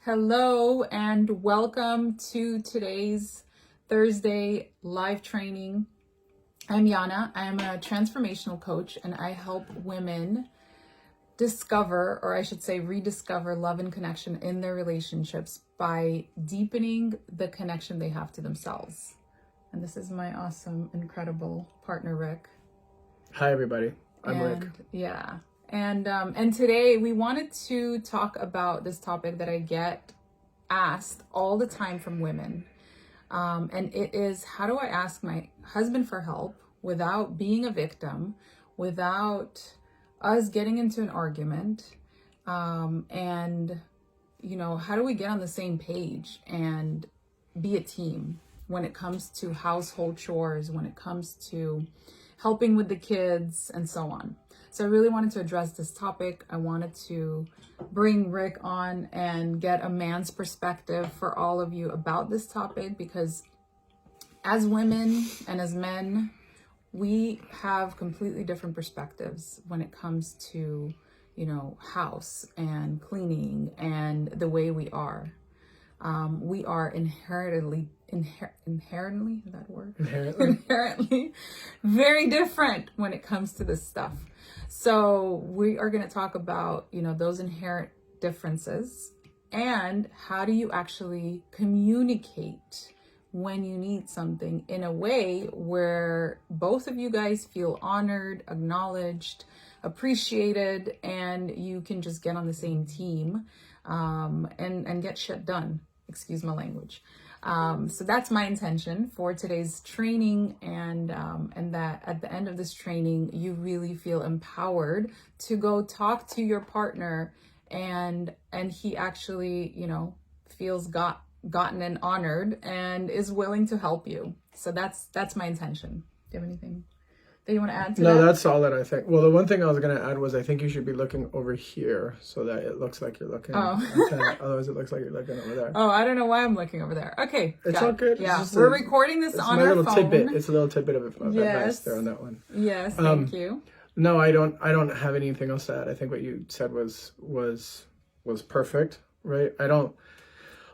Hello and welcome to today's Thursday live training. I'm Yana. I am a transformational coach and I help women discover, or I should say rediscover, love and connection in their relationships by deepening the connection they have to themselves. And this is my awesome, incredible partner, Rick. Hi, everybody. I'm Rick. Yeah. And today we wanted to talk about this topic that I get asked all the time from women. And it is, how do I ask my husband for help without being a victim, without us getting into an argument? And, how do we get on the same page and be a team when it comes to household chores, when it comes to helping with the kids and so on? So I really wanted to address this topic. I wanted to bring Rick on and get a man's perspective for all of you about this topic, because as women and as men, we have completely different perspectives when it comes to, house and cleaning and the way we are. We are inherently, is that word? Inherently very different when it comes to this stuff. So we are going to talk about, those inherent differences and how do you actually communicate when you need something in a way where both of you guys feel honored, acknowledged, appreciated, and you can just get on the same team and get shit done. Excuse my language. So that's my intention for today's training, and that at the end of this training, you really feel empowered to go talk to your partner, and he actually, feels gotten and honored and is willing to help you. So that's my intention. Do you have anything that you want to add to that? No, that's solid, I think. Well, the one thing I was going to add was I think you should be looking over here so that it looks like you're looking. Otherwise, it looks like you're looking over there. Oh, I don't know why I'm looking over there. Okay. It's all good. Yeah, we're recording this on our phone. Tidbit. It's a little tidbit of advice there on that one. Yes, thank you. No, I don't have anything else to add. I think what you said was perfect, right?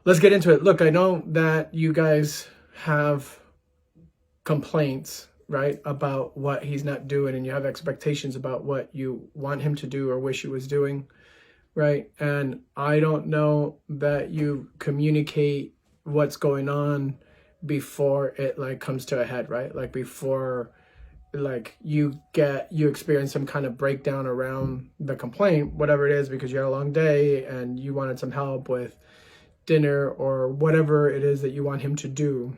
Let's get into it. Look, I know that you guys have complaints, right, about what he's not doing, and you have expectations about what you want him to do or wish he was doing, right? And I don't know that you communicate what's going on before it comes to a head, right? Like before you experience some kind of breakdown around the complaint, whatever it is, because you had a long day and you wanted some help with dinner or whatever it is that you want him to do.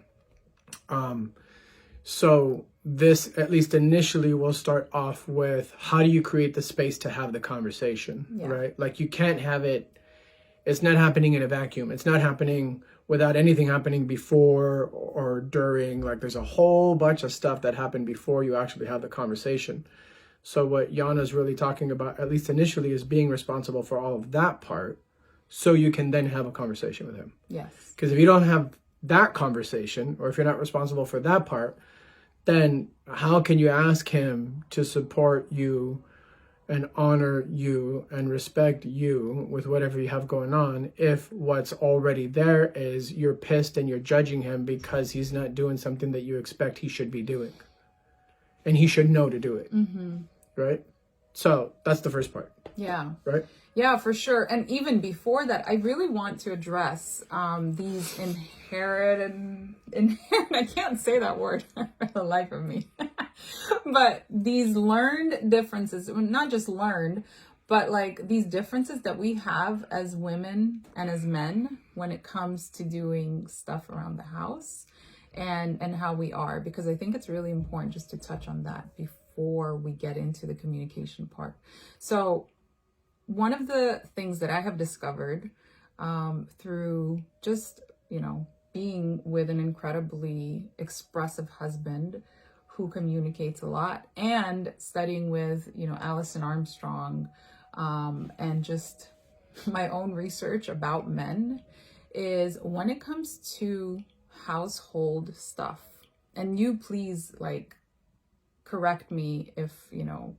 So this, at least initially, will start off with, how do you create the space to have the conversation, right? Like, you can't have it's not happening in a vacuum. It's not happening without anything happening before or during. Like, there's a whole bunch of stuff that happened before you actually have the conversation. So what Yana's really talking about, at least initially, is being responsible for all of that part so you can then have a conversation with him. Yes. Because if you don't have that conversation, or if you're not responsible for that part, then how can you ask him to support you and honor you and respect you with whatever you have going on if what's already there is you're pissed and you're judging him because he's not doing something that you expect he should be doing? And he should know to do it. Mm-hmm. Right? So that's the first part. Yeah. Right? Yeah, for sure. And even before that, I really want to address these inherent, I can't say that word for the life of me, but these learned differences, not just learned, but like these differences that we have as women and as men when it comes to doing stuff around the house and how we are, because I think it's really important just to touch on that before we get into the communication part. So one of the things that I have discovered through just, being with an incredibly expressive husband who communicates a lot, and studying with, Alison Armstrong, and just my own research about men, is when it comes to household stuff, and you please correct me if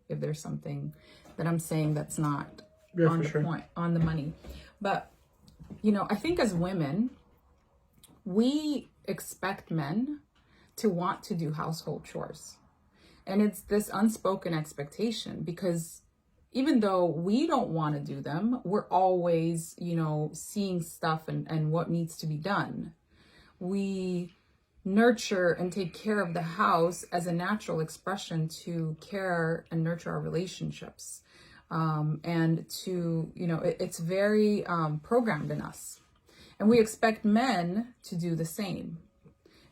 there's something that I'm saying that's not on the point, on the money. But I think as women, we expect men to want to do household chores. And it's this unspoken expectation because even though we don't want to do them, we're always, seeing stuff and what needs to be done. We nurture and take care of the house as a natural expression to care and nurture our relationships. And to, it's very programmed in us. And we expect men to do the same.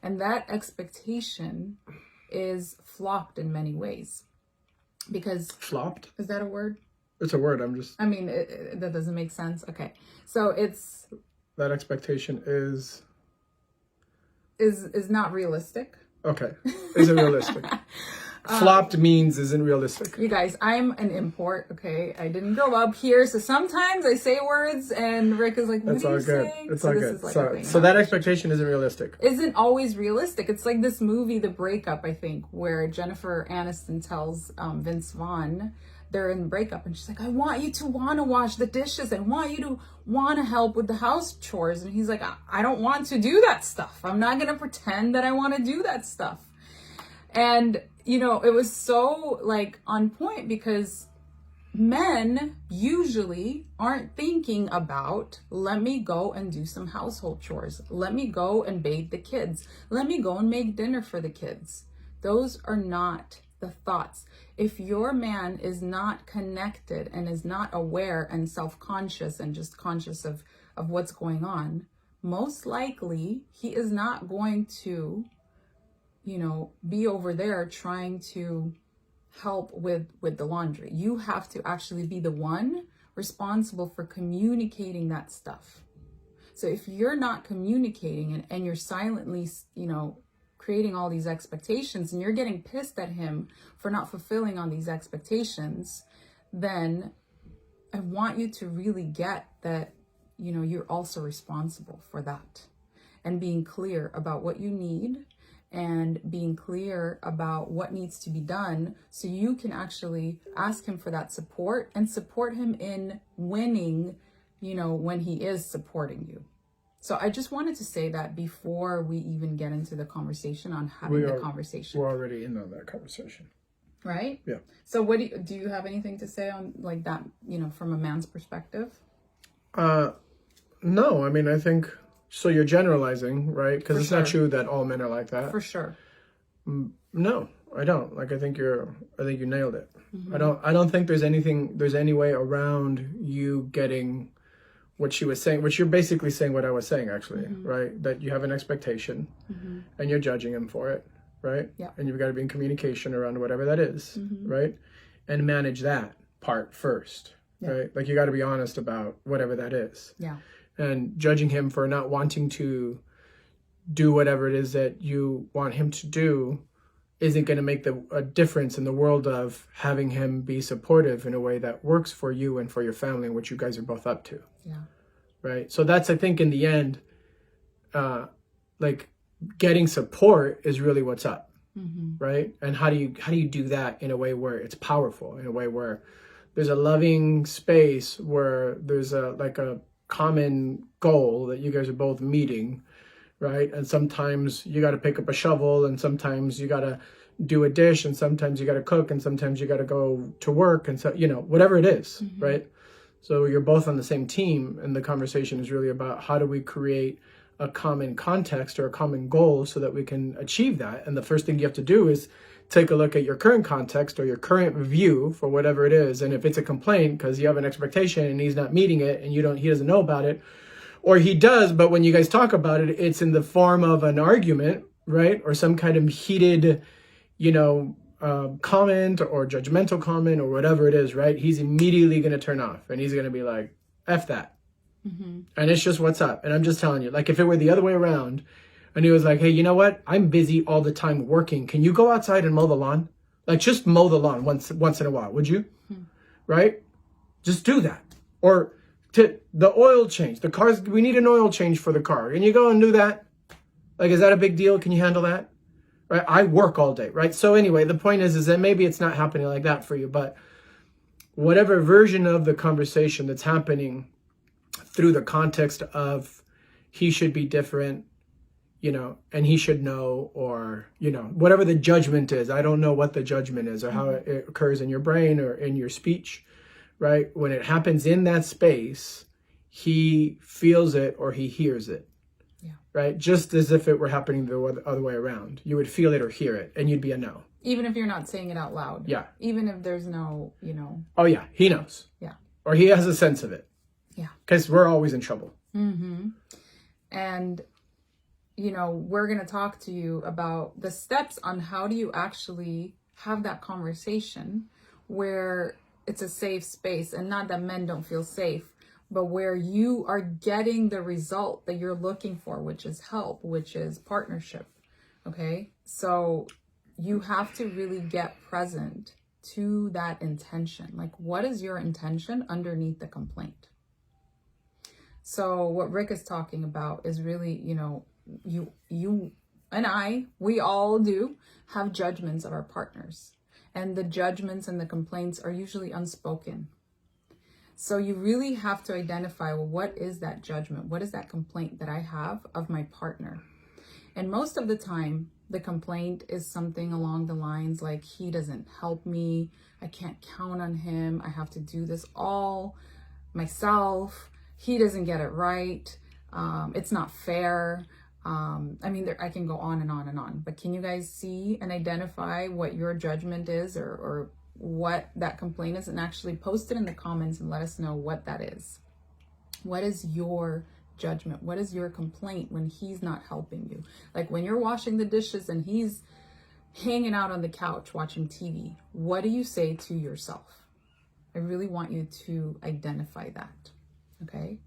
And that expectation is flopped in many ways. Because... Flopped? Is that a word? It's a word. That doesn't make sense. Okay. So it's... That expectation is not realistic. Okay. Isn't realistic. Flopped means isn't realistic. You guys, I'm an import, okay? I didn't grow up here, so sometimes I say words and Rick is like, what are you saying? It's all good. So that expectation isn't realistic. Isn't always realistic. It's like this movie, The Breakup, I think, where Jennifer Aniston tells Vince Vaughn, they're in breakup, and she's like, I want you to want to wash the dishes. I want you to want to help with the house chores. And he's like, I don't want to do that stuff. I'm not going to pretend that I want to do that stuff. And, it was so on point because men usually aren't thinking about, let me go and do some household chores. Let me go and bathe the kids. Let me go and make dinner for the kids. Those are not the thoughts. If your man is not connected and is not aware and self-conscious and just conscious of what's going on, most likely he is not going to, be over there trying to help with the laundry. You have to actually be the one responsible for communicating that stuff. So if you're not communicating and you're silently, creating all these expectations and you're getting pissed at him for not fulfilling on these expectations, then I want you to really get that, you're also responsible for that, and being clear about what you need and being clear about what needs to be done so you can actually ask him for that support and support him in winning, when he is supporting you. So I just wanted to say that before we even get into the conversation on having the conversation. We're already in on that conversation. Right? Yeah. So what do you have anything to say on that, from a man's perspective? No, I think, so you're generalizing, right? Because it's not true that all men are like that. For sure. No, I don't. I think you nailed it. Mm-hmm. I don't think there's any way around you getting what she was saying, which you're basically saying what I was saying, actually, mm-hmm. right? That you have an expectation mm-hmm. and you're judging him for it, right? Yeah. And you've got to be in communication around whatever that is, mm-hmm. right? And manage that part first, right? You got to be honest about whatever that is. Yeah. And judging him for not wanting to do whatever it is that you want him to do isn't going to make a difference in the world of having him be supportive in a way that works for you and for your family and what you guys are both up to. Yeah. Right. So that's, I think, in the end, getting support is really what's up. Mm-hmm. Right. And how do you do that in a way where it's powerful, in a way where there's a loving space, where there's a common goal that you guys are both meeting, right? And sometimes you got to pick up a shovel, and sometimes you got to do a dish, and sometimes you got to cook, and sometimes you got to go to work, and so, whatever it is, mm-hmm. right? So you're both on the same team, and the conversation is really about how do we create a common context or a common goal so that we can achieve that. And the first thing you have to do is take a look at your current context or your current view for whatever it is. And if it's a complaint because you have an expectation and he's not meeting it and he doesn't know about it, or he does, but when you guys talk about it, it's in the form of an argument, right? Or some kind of heated, comment or judgmental comment or whatever it is, right? He's immediately going to turn off and he's going to be like, F that. Mm-hmm. And it's just what's up. And I'm just telling you, if it were the other way around, and he was like, hey, you know what? I'm busy all the time working. Can you go outside and mow the lawn? Just mow the lawn once in a while, would you? Right? Just do that. Or the oil change. We need an oil change for the car. Can you go and do that? Is that a big deal? Can you handle that? Right? I work all day, right? So anyway, the point is that maybe it's not happening like that for you, but whatever version of the conversation that's happening through the context of he should be different, and he should know, or, whatever the judgment is. I don't know what the judgment is or how it occurs in your brain or in your speech, right? When it happens in that space, he feels it or he hears it, right? Just as if it were happening the other way around. You would feel it or hear it, and you'd be a no. Even if you're not saying it out loud. Yeah. Even if there's no, Oh, yeah, he knows. Yeah. Or he has a sense of it. Yeah. Because we're always in trouble. Mm-hmm. And, we're going to talk to you about the steps on how do you actually have that conversation where it's a safe space, and not that men don't feel safe, but where you are getting the result that you're looking for, which is help, which is partnership. Okay. So you have to really get present to that intention. Like, what is your intention underneath the complaint? So what Rick is talking about is really, you and we all do have judgments of our partners. And the judgments and the complaints are usually unspoken. So you really have to identify, well, what is that judgment? What is that complaint that I have of my partner? And most of the time, the complaint is something along the lines like, he doesn't help me. I can't count on him. I have to do this all myself. He doesn't get it right. It's not fair. I can go on and on and on, but can you guys see and identify what your judgment is, or what that complaint is, and actually post it in the comments and let us know what that is. What is your judgment? What is your complaint when he's not helping you? Like when you're washing the dishes and he's hanging out on the couch watching TV, what do you say to yourself? I really want you to identify that. Okay.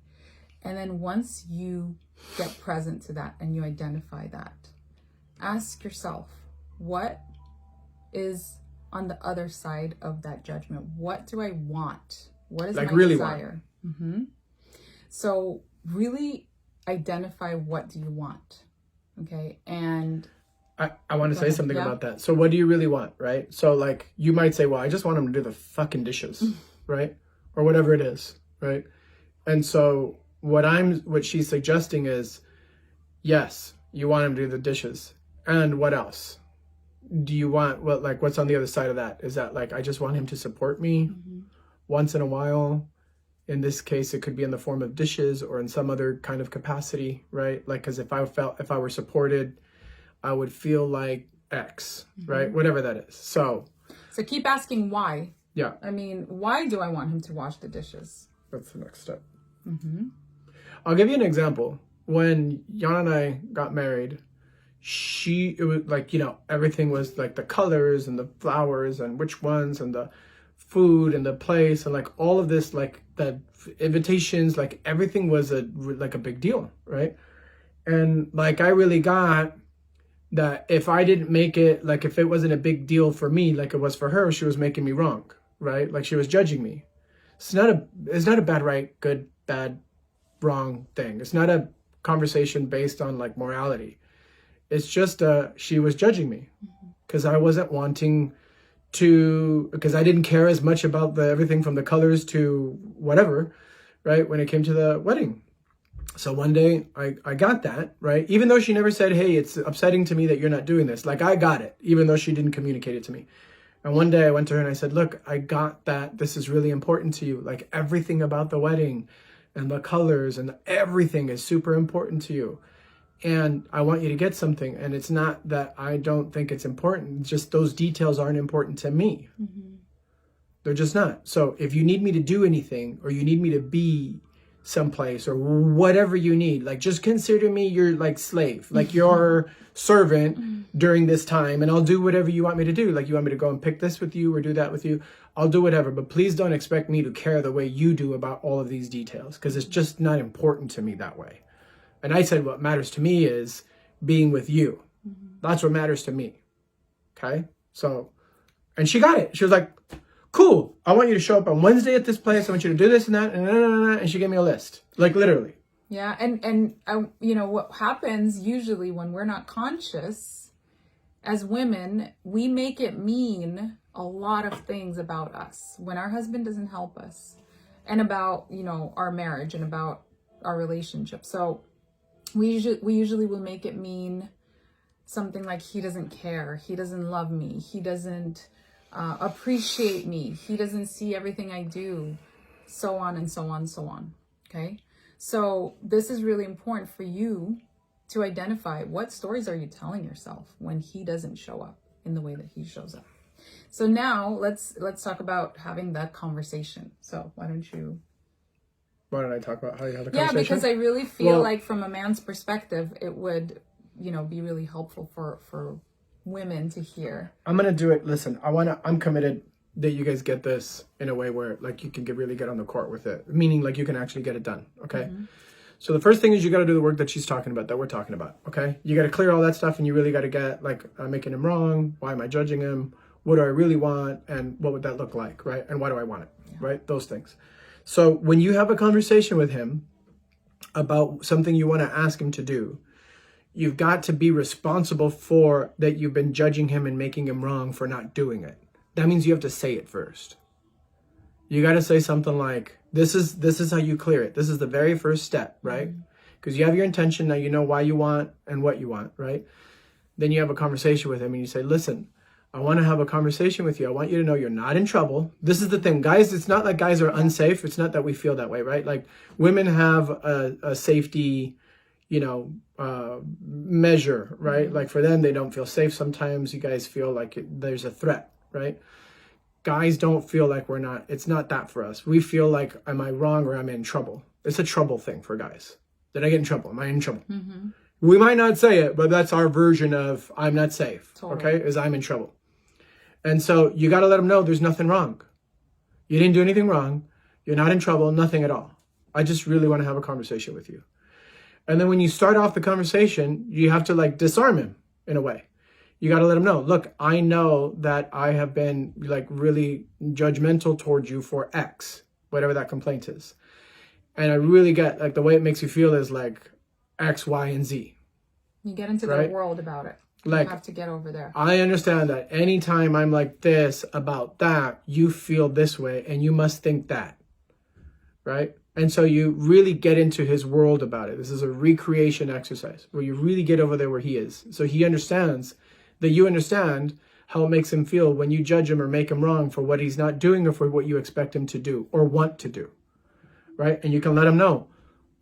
And then once you get present to that and you identify that, ask yourself, what is on the other side of that judgment? What do I want? What is my really desire? Mm-hmm. So really identify, what do you want? Okay. And I want to say something about that. So what do you really want, right? So like you might say, well, I just want him to do the fucking dishes, right? Or whatever it is, right? And so what she's suggesting is, yes, you want him to do the dishes. And what else? Do you want, what's on the other side of that? Is that like, I just want him to support me once in a while? In this case, it could be in the form of dishes or in some other kind of capacity, right? Like, because if I were supported, I would feel like X, right? Whatever that is. So keep asking why. Yeah. I mean, why do I want him to wash the dishes? That's the next step. I'll give you an example. When Yana and I got married, it was like, everything was like the colors and the flowers and which ones and the food and the place and like all of this, like the invitations, like everything was a big deal, right? And like I really got that if I didn't make it, like if it wasn't a big deal for me like it was for her, she was making me wrong, right? Like she was judging me. It's not a bad, right, good, bad, wrong thing. It's not a conversation based on like morality. It's just she was judging me because I wasn't wanting to, because I didn't care as much about everything from the colors to whatever, right, when it came to the wedding. So one day I got that, right? Even though she never said, hey, it's upsetting to me that you're not doing this. Like I got it, even though she didn't communicate it to me. And one day I went to her and I said, look, I got that this is really important to you. Like everything about the wedding and the colors and everything is super important to you. And I want you to get something. And it's not that I don't think it's important. It's just those details aren't important to me. They're just not. So if you need me to do anything or you need me to be someplace or whatever you need, like just consider me your like slave, like your servant during this time, and I'll do whatever you want me to do. Like you want me to go and pick this with you or do that with you, I'll do whatever, but please don't expect me to care the way you do about all of these details, because it's just not important to me that way. And I said what matters to me is being with you. That's what matters to me. Okay? So, and she got it. She was like, cool, I want you to show up on Wednesday at this place. I want you to do this and that. And she gave me a list, like literally. Yeah. And what happens usually when we're not conscious as women, we make it mean a lot of things about us when our husband doesn't help us, and about, our marriage and about our relationship. So we usually will make it mean something like he doesn't care, he doesn't love me, he doesn't appreciate me, he doesn't see everything I do, so on and so on, so on. Okay, so this is really important for you to identify what stories are you telling yourself when he doesn't show up in the way that he shows up. So now let's talk about having that conversation. So why don't I talk about how you have a yeah, conversation? because I really feel like from a man's perspective, it would, be really helpful for women to hear. I'm going to do it. Listen, I'm committed that you guys get this in a way where like you can really get on the court with it, meaning like you can actually get it done. Okay. So the first thing is you got to do the work that she's talking about, that we're talking about. Okay. You got to clear all that stuff, and you really got to get like, I'm making him wrong. Why am I judging him? What do I really want? And what would that look like? Right. And why do I want it? Yeah. Right. Those things. So when you have a conversation with him about something you want to ask him to do, you've got to be responsible for that. You've been judging him and making him wrong for not doing it. That means you have to say it first. You got to say something like, this is how you clear it. This is the very first step, right? Because you have your intention. Now you know why you want and what you want, right? Then you have a conversation with him and you say, listen, I want to have a conversation with you. I want you to know you're not in trouble. This is the thing, guys. It's not like guys are unsafe. It's not that we feel that way, right? Like women have a safety, measure, right? Like for them, they don't feel safe. Sometimes you guys feel like there's a threat, right? Guys don't feel like it's not that for us. We feel like, am I wrong or am I in trouble? It's a trouble thing for guys. Did I get in trouble? Am I in trouble? We might not say it, but that's our version of I'm not safe. Totally. Okay, is I'm in trouble. And so you got to let them know there's nothing wrong. You didn't do anything wrong. You're not in trouble, nothing at all. I just really want to have a conversation with you. And then when you start off the conversation, you have to like disarm him in a way. You got to let him know, look, I know that I have been like really judgmental towards you for X, whatever that complaint is. And I really get like the way it makes you feel is like X, Y, and Z. You get into their world about it. Like, you have to get over there. I understand that anytime I'm like this about that, you feel this way and you must think that, right? And so you really get into his world about it. This is a recreation exercise where you really get over there where he is. So he understands that you understand how it makes him feel when you judge him or make him wrong for what he's not doing or for what you expect him to do or want to do, right? And you can let him know,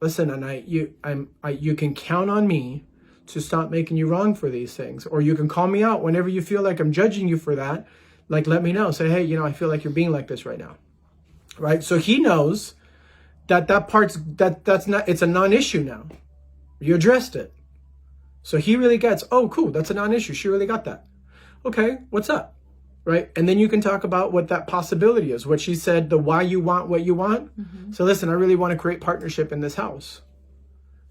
listen, and you can count on me to stop making you wrong for these things. Or you can call me out whenever you feel like I'm judging you for that. Like, let me know. Say, hey, I feel like you're being like this right now, right? So he knows that part's, that's not, it's a non-issue now. You addressed it. So he really gets, oh, cool, that's a non-issue. She really got that. Okay, what's up? Right? And then you can talk about what that possibility is. What she said, the why you want what you want. So listen, I really want to create partnership in this house.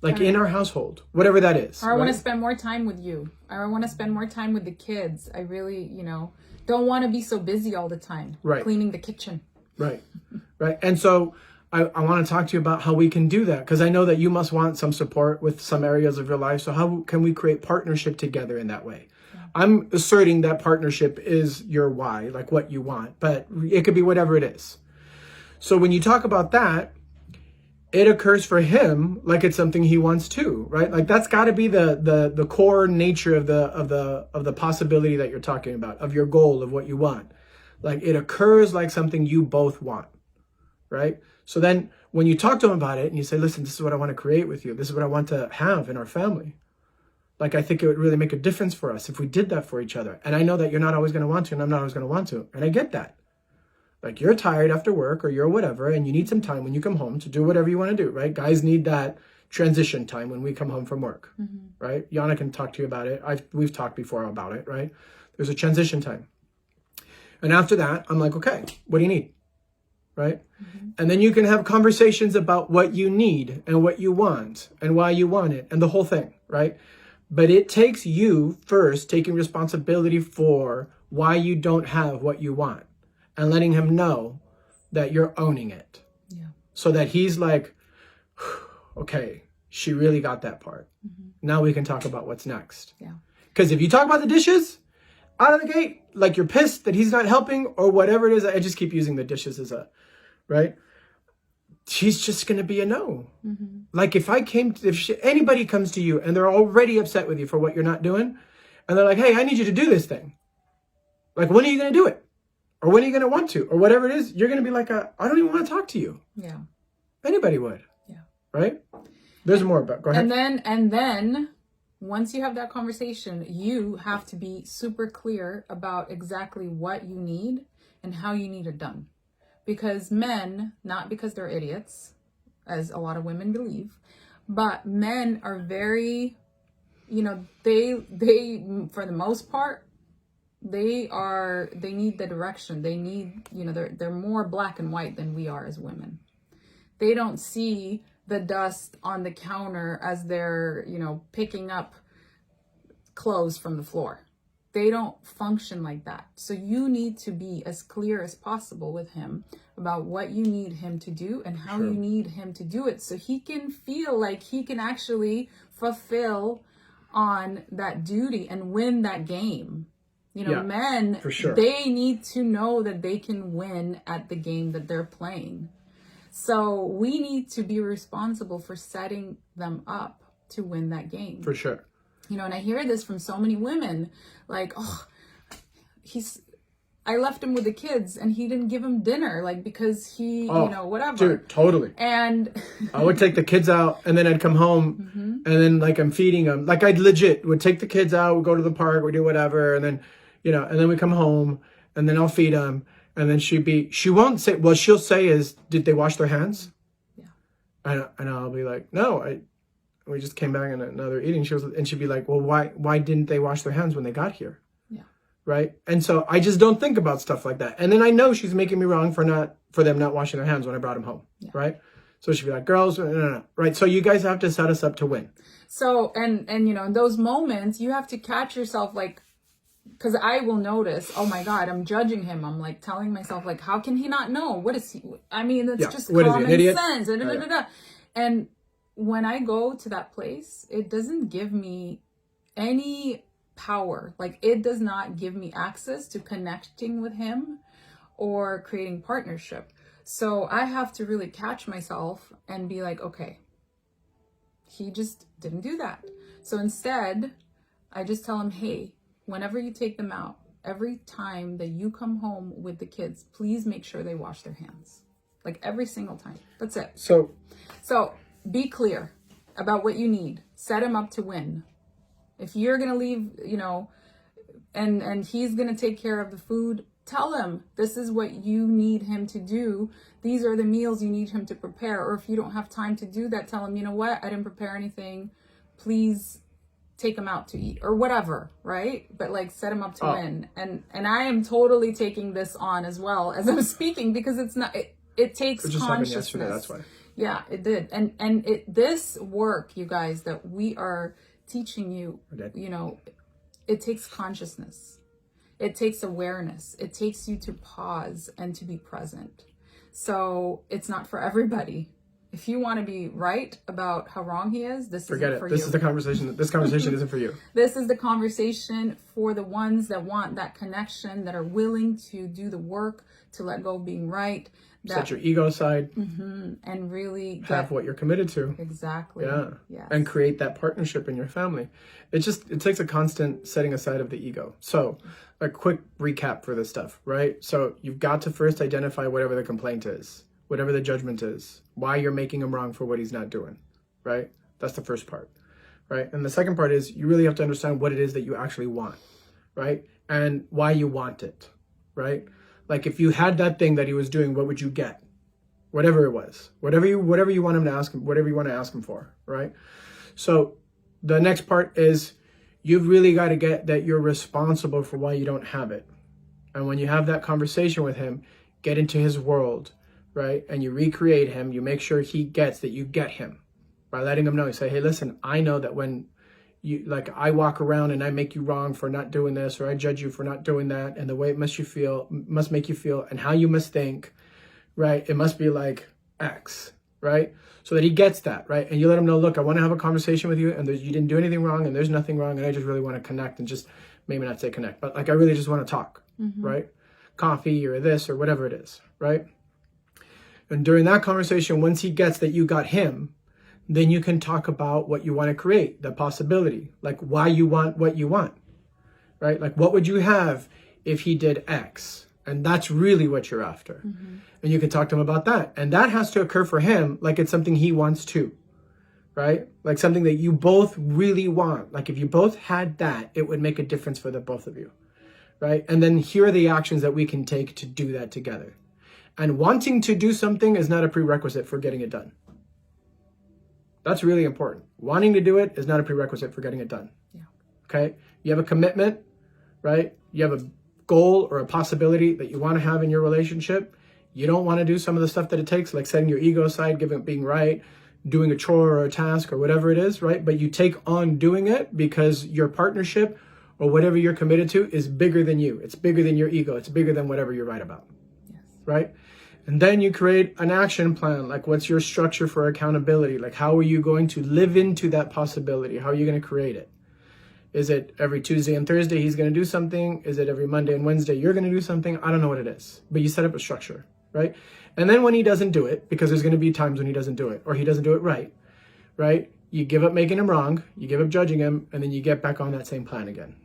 Like in our household, whatever that is. Or I want to spend more time with you. Or I want to spend more time with the kids. I really, don't want to be so busy all the time. Right. Cleaning the kitchen. Right. Right. And so I want to talk to you about how we can do that, because I know that you must want some support with some areas of your life. So how can we create partnership together in that way? Yeah. I'm asserting that partnership is your why, like what you want, but it could be whatever it is. So when you talk about that, it occurs for him like it's something he wants too, right? Like that's got to be the core nature of the possibility that you're talking about, of your goal, of what you want. Like it occurs like something you both want, right? So then when you talk to him about it and you say, listen, this is what I want to create with you. This is what I want to have in our family. Like, I think it would really make a difference for us if we did that for each other. And I know that you're not always going to want to, and I'm not always going to want to. And I get that. Like, you're tired after work or you're whatever, and you need some time when you come home to do whatever you want to do, right? Guys need that transition time when we come home from work, right? Yana can talk to you about it. We've talked before about it, right? There's a transition time. And after that, I'm like, okay, what do you need? Right? And then you can have conversations about what you need and what you want and why you want it and the whole thing, right? But it takes you first taking responsibility for why you don't have what you want and letting him know that you're owning it. Yeah. So that he's like, okay, she really got that part. Now we can talk about what's next. Yeah. Because if you talk about the dishes out of the gate, like you're pissed that he's not helping or whatever it is, I just keep using the dishes as a, right? she's just going to be a no. Like if anybody comes to you and they're already upset with you for what you're not doing, and they're like, hey, I need you to do this thing. Like, when are you going to do it? Or when are you going to want to? Or whatever it is, you're going to be like, I don't even want to talk to you. Yeah. Anybody would. Yeah. Right? There's more about, go ahead. And then once you have that conversation, you have to be super clear about exactly what you need and how you need it done. Because men, not because they're idiots, as a lot of women believe, but men are very, they for the most part, they need the direction. They need, they're more black and white than we are as women. They don't see the dust on the counter as they're, picking up clothes from the floor. They don't function like that. So you need to be as clear as possible with him about what you need him to do and how you need him to do it, so he can feel like he can actually fulfill on that duty and win that game. Men, for sure, they need to know that they can win at the game that they're playing. So we need to be responsible for setting them up to win that game. For sure. And I hear this from so many women, like, oh, I left him with the kids and he didn't give him dinner, like, because he, whatever. Dude, totally. And I would take the kids out and then I'd come home and then like I'm feeding them. Like I'd legit would take the kids out, we'd go to the park, we'd do whatever. And then, and then we come home and then I'll feed them. And then she won't say, what she'll say is, did they wash their hands? Yeah. And I'll be like, no, we just came back in another eating. She'd be like, well, why didn't they wash their hands when they got here? Yeah. Right. And so I just don't think about stuff like that. And then I know she's making me wrong for them not washing their hands when I brought them home. Yeah. Right. So she'd be like, girls, no. Right. So you guys have to set us up to win. So, and in those moments, you have to catch yourself, like, because I will notice, oh my God, I'm judging him. I'm like telling myself, like, how can he not know? What is he? I mean, it's just common sense. And when I go to that place, it doesn't give me any power. Like, it does not give me access to connecting with him or creating partnership. So I have to really catch myself and be like, okay, he just didn't do that. So instead, I just tell him, hey, whenever you take them out, every time that you come home with the kids, please make sure they wash their hands. Like every single time. That's it. So be clear about what you need. Set him up to win. If you're going to leave, and he's going to take care of the food, tell him this is what you need him to do. These are the meals you need him to prepare. Or if you don't have time to do that, tell him, you know what? I didn't prepare anything. Please take him out to eat or whatever, right? But like set him up to win. And I am totally taking this on as well as I'm speaking, because it's not, it takes consciousness. It just happened yesterday, that's why. Yeah, it did. And this work, you guys, that we are teaching you, it takes consciousness. It takes awareness. It takes you to pause and to be present. So it's not for everybody. If you want to be right about how wrong he is, this isn't for you. This is the conversation. This conversation isn't for you. This is the conversation for the ones that want that connection, that are willing to do the work, to let go of being right. Set your ego aside. And really have what you're committed to. Exactly. Yeah. Yes. And create that partnership in your family. It takes a constant setting aside of the ego. So a quick recap for this stuff, right? So you've got to first identify whatever the complaint is, whatever the judgment is, why you're making him wrong for what he's not doing, right? That's the first part, right? And the second part is you really have to understand what it is that you actually want, right? And why you want it, right? Like if you had that thing that he was doing, what would you get? Whatever it was, whatever you want him to ask him, whatever you want to ask him for, right? So the next part is you've really got to get that you're responsible for why you don't have it. And when you have that conversation with him, get into his world, right? And you recreate him, you make sure he gets that you get him by letting him know. You say, hey, listen, I know that when you, like, I walk around and I make you wrong for not doing this, or I judge you for not doing that, and the way it must make you feel, and how you must think, right? It must be like X, right? So that he gets that, right? And you let him know, look, I want to have a conversation with you, and you didn't do anything wrong, and there's nothing wrong, and I just really want to connect, and just maybe not say connect, but like I really just want to talk, right? Coffee or this or whatever it is, right? And during that conversation, once he gets that you got him, then you can talk about what you want to create, the possibility, like why you want what you want, right? Like what would you have if he did X? And that's really what you're after. And you can talk to him about that. And that has to occur for him like it's something he wants too, right? Like something that you both really want. Like if you both had that, it would make a difference for the both of you, right? And then here are the actions that we can take to do that together. And wanting to do something is not a prerequisite for getting it done. That's really important. Wanting to do it is not a prerequisite for getting it done. Yeah. Okay? You have a commitment, right? You have a goal or a possibility that you want to have in your relationship. You don't want to do some of the stuff that it takes, like setting your ego aside, being right, doing a chore or a task or whatever it is, right? But you take on doing it because your partnership or whatever you're committed to is bigger than you. It's bigger than your ego. It's bigger than whatever you're right about. Yes. Right? And then you create an action plan. Like, what's your structure for accountability? Like, how are you going to live into that possibility? How are you going to create it? Is it every Tuesday and Thursday he's going to do something? Is it every Monday and Wednesday you're going to do something? I don't know what it is, but you set up a structure, right? And then when he doesn't do it, because there's going to be times when he doesn't do it or he doesn't do it right? You give up making him wrong, you give up judging him, and then you get back on that same plan again,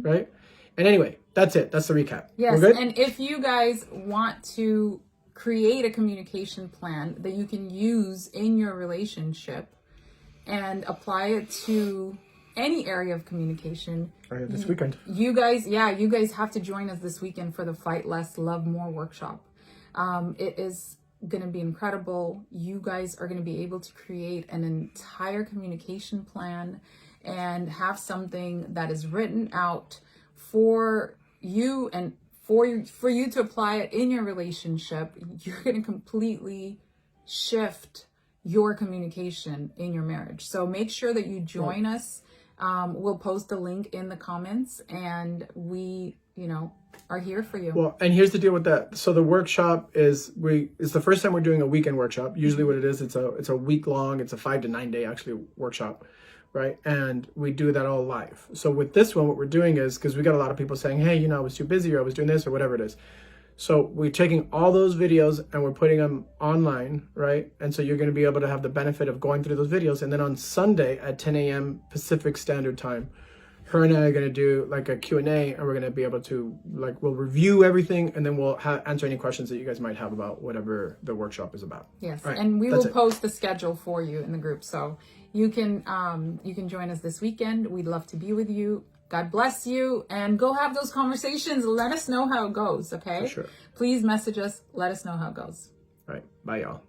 right? And anyway, that's it. That's the recap. Yes, We're good? and if you guys want to create a communication plan that you can use in your relationship and apply it to any area of communication, This weekend. you guys have to join us this weekend for the Fight Less, Love More workshop. It is going to be incredible. You guys are going to be able to create an entire communication plan and have something that is written out for you and for you to apply it in your relationship. You're going to completely shift your communication in your marriage. So make sure that you join us. We'll post the link in the comments, and we, are here for you. Well, and here's the deal with that. So the workshop it's the first time we're doing a weekend workshop. Usually what it is, it's a week long, it's a 5 to 9 day actually workshop, right? And we do that all live. So with this one, what we're doing is, because we got a lot of people saying, hey, I was too busy, or I was doing this, or whatever it is. So we're taking all those videos and we're putting them online, right? And so you're going to be able to have the benefit of going through those videos. And then on Sunday at 10 a.m. Pacific Standard Time, her and I are going to do like a Q&A, and we're going to be able to, we'll review everything, and then we'll answer any questions that you guys might have about whatever the workshop is about. Yes, right, and we will post the schedule for you in the group, so you can join us this weekend. We'd love to be with you. God bless you, and go have those conversations. Let us know how it goes, okay? For sure. Please message us. Let us know how it goes. All right. Bye, y'all.